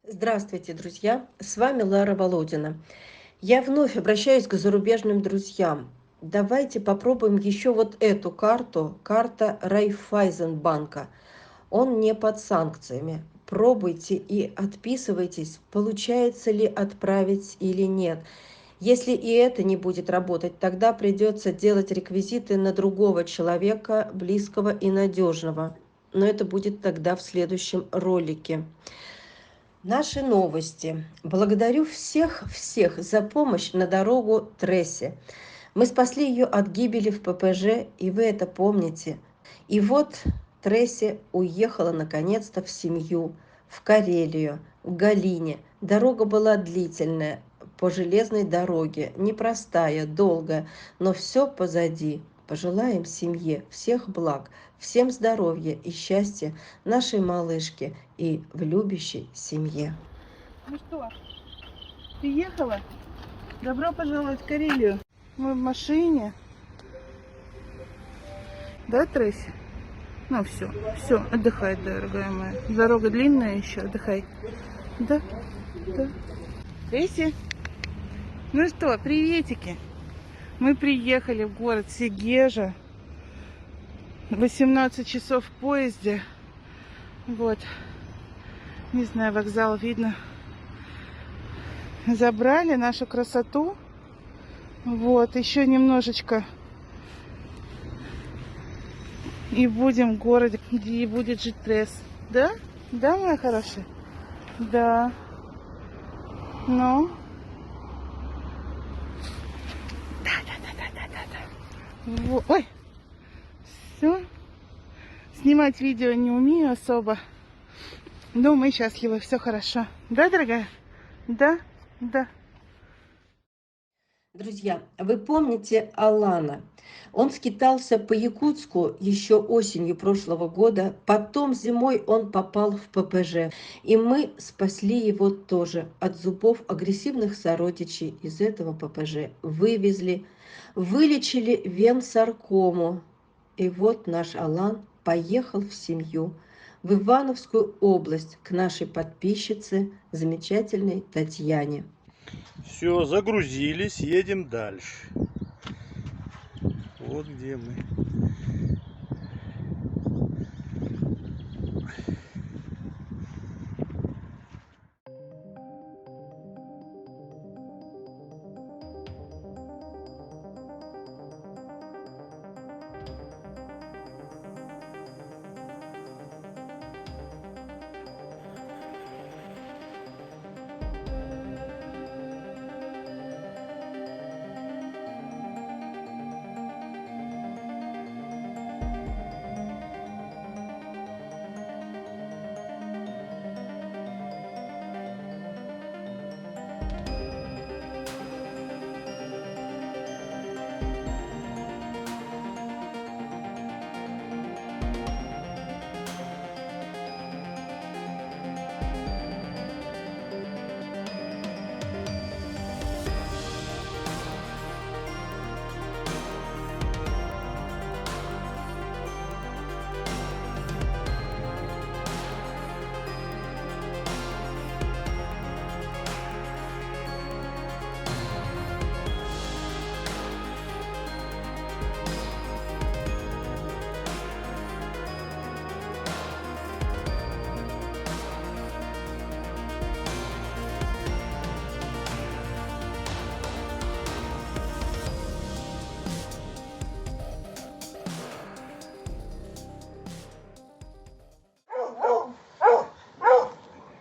Здравствуйте, друзья! С вами Лара Володина. Я вновь обращаюсь к зарубежным друзьям. Давайте попробуем еще вот эту карту, карта Райффайзенбанка. Он не под санкциями. Пробуйте и отписывайтесь, получается ли отправить или нет. Если и это не будет работать, тогда придется делать реквизиты на другого человека, близкого и надежного. Но это будет тогда в следующем ролике. Наши новости. Благодарю всех за помощь на дорогу Трессе. Мы спасли ее от гибели в ППЖ, и вы это помните. И вот Трессе уехала наконец-то в семью, в Карелию, к Галине. Дорога была длительная, по железной дороге, непростая, долгая, но все позади. Пожелаем семье всех благ, всем здоровья и счастья нашей малышке и в любящей семье. Ну что, приехала? Добро пожаловать в Карелию. Мы в машине. Да, Тресси? Ну все, отдыхай, дорогая моя. Дорога длинная еще, отдыхай. Да. Тресси? Ну что, приветики. Мы приехали в город Сегежа. 18 часов в поезде. Вот. Не знаю, вокзал видно. Забрали нашу красоту. Вот, еще немножечко. И будем в городе, где будет жить Тресс. Да? Да, моя хорошая? Да. Ну? Да. Ой! Все. Снимать видео не умею особо. Но мы счастливы, все хорошо. Да, дорогая? Да? Да. Друзья, вы помните Алана? Он скитался по Якутску еще осенью прошлого года, потом зимой он попал в ППЖ, и мы спасли его тоже от зубов агрессивных сородичей из этого ППЖ, вывезли, вылечили венсаркому, и вот наш Алан поехал в семью, в Ивановскую область, к нашей подписчице, замечательной Татьяне. Все, загрузились, едем дальше. Вот где мы.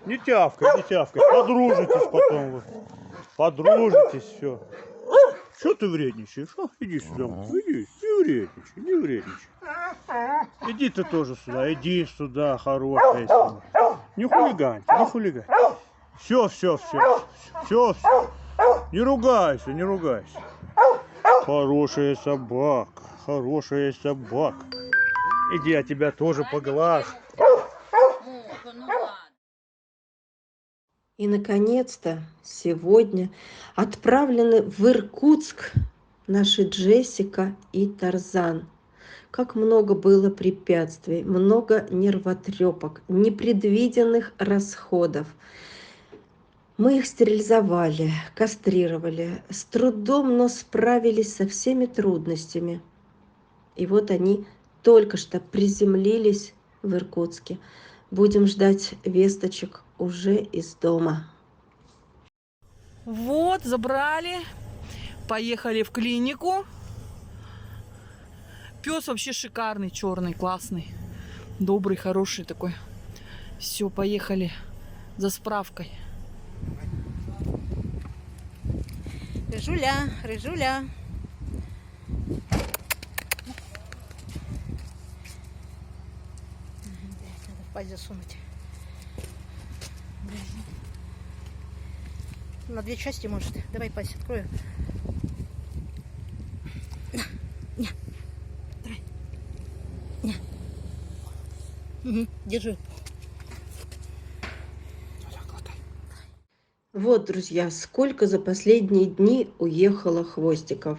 Не тявкай, подружитесь потом вы. Подружитесь, все. Что ты вредничаешь? Иди сюда, иди, не вредничай. Иди ты тоже сюда, иди сюда, хорошая. Не хулигань. Все. Не ругайся. Хорошая собака. Иди, я тебя тоже поглажу. И, наконец-то, сегодня отправлены в Иркутск наши Джессика и Тарзан. Как много было препятствий, много нервотрепок, непредвиденных расходов. Мы их стерилизовали, кастрировали, с трудом, но справились со всеми трудностями. И вот они только что приземлились в Иркутске. Будем ждать весточек уже из дома. Вот, забрали, поехали в клинику. Пес вообще шикарный, черный, классный, добрый, хороший такой. Все, поехали за справкой. Рыжуля, Рыжуля. Надо в пасть засунуть. На две части может. Давай пасть открою. Не. Давай. Не. Угу, держи. Вот, друзья, сколько за последние дни уехало хвостиков.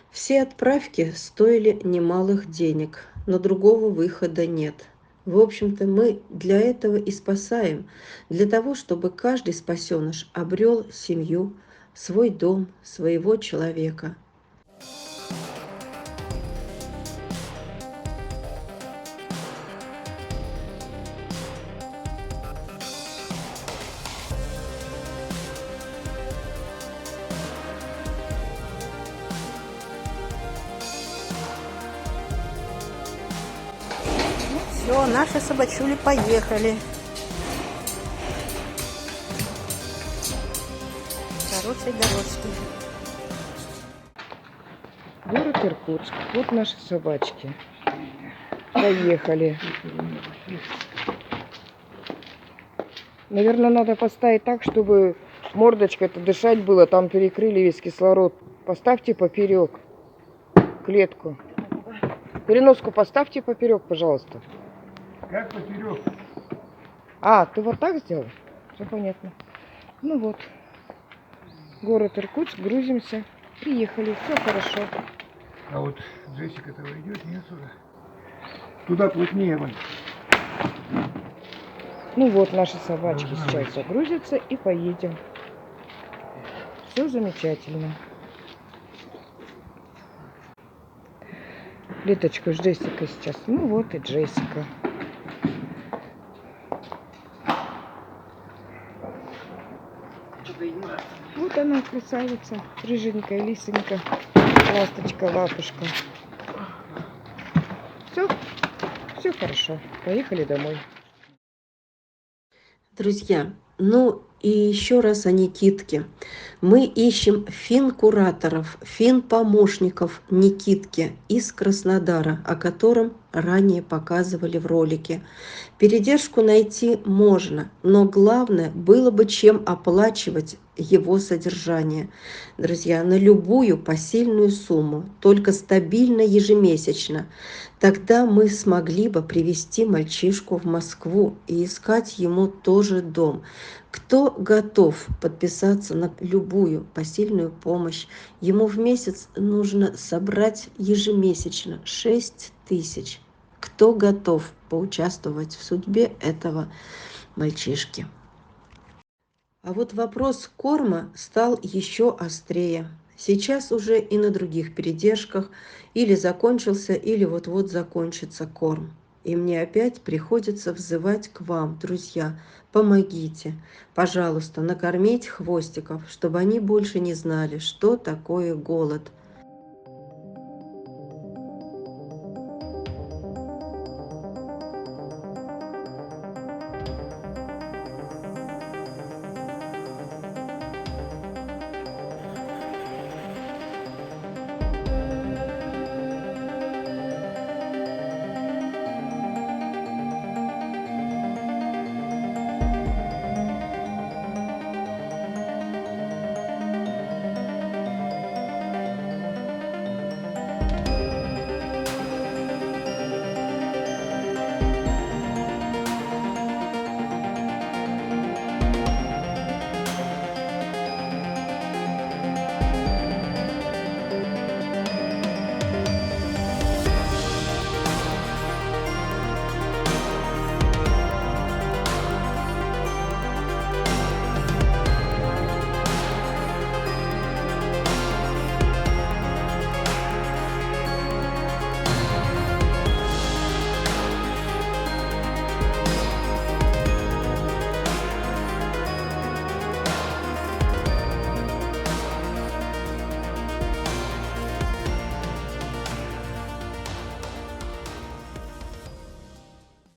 Все отправки стоили немалых денег, но другого выхода нет. В общем-то, мы для этого и спасаем, для того, чтобы каждый спасеныш обрел семью, свой дом, своего человека. Все, наши собачули поехали. Хорошей дорожки. Город Иркутск. Вот наши собачки. Поехали. Наверное, надо поставить так, чтобы мордочка-то дышать было. Там перекрыли весь кислород. Поставьте поперек клетку. Переноску поставьте поперек, пожалуйста. Как поперек? А, ты вот так сделал? Все понятно. Ну вот. Город Иркутск. Грузимся. Приехали. Все хорошо. А вот Джессика-то войдет, нет сюда? Туда плотнее, Вань. Ну вот наши собачки сейчас загрузятся и поедем. Все замечательно. Леточку с Джессикой сейчас. Ну вот и Джессика. Вот она, красавица, рыженькая, лисенькая, ласточка, лапушка. Все хорошо. Поехали домой. Друзья, ну и еще раз о Никитке. Мы ищем фин-кураторов, фин-помощников Никитки из Краснодара, о котором ранее показывали в ролике. Передержку найти можно, но главное было бы чем оплачивать его содержание. Друзья, на любую посильную сумму, только стабильно ежемесячно. Тогда мы смогли бы привезти мальчишку в Москву и искать ему тоже дом. Кто готов подписаться на любую посильную помощь? Ему в месяц нужно собрать ежемесячно 6 тысяч. Кто готов поучаствовать в судьбе этого мальчишки? А вот вопрос корма стал еще острее. Сейчас уже и на других передержках или закончился, или вот-вот закончится корм. И мне опять приходится взывать к вам, друзья, помогите, пожалуйста, накормить хвостиков, чтобы они больше не знали, что такое голод.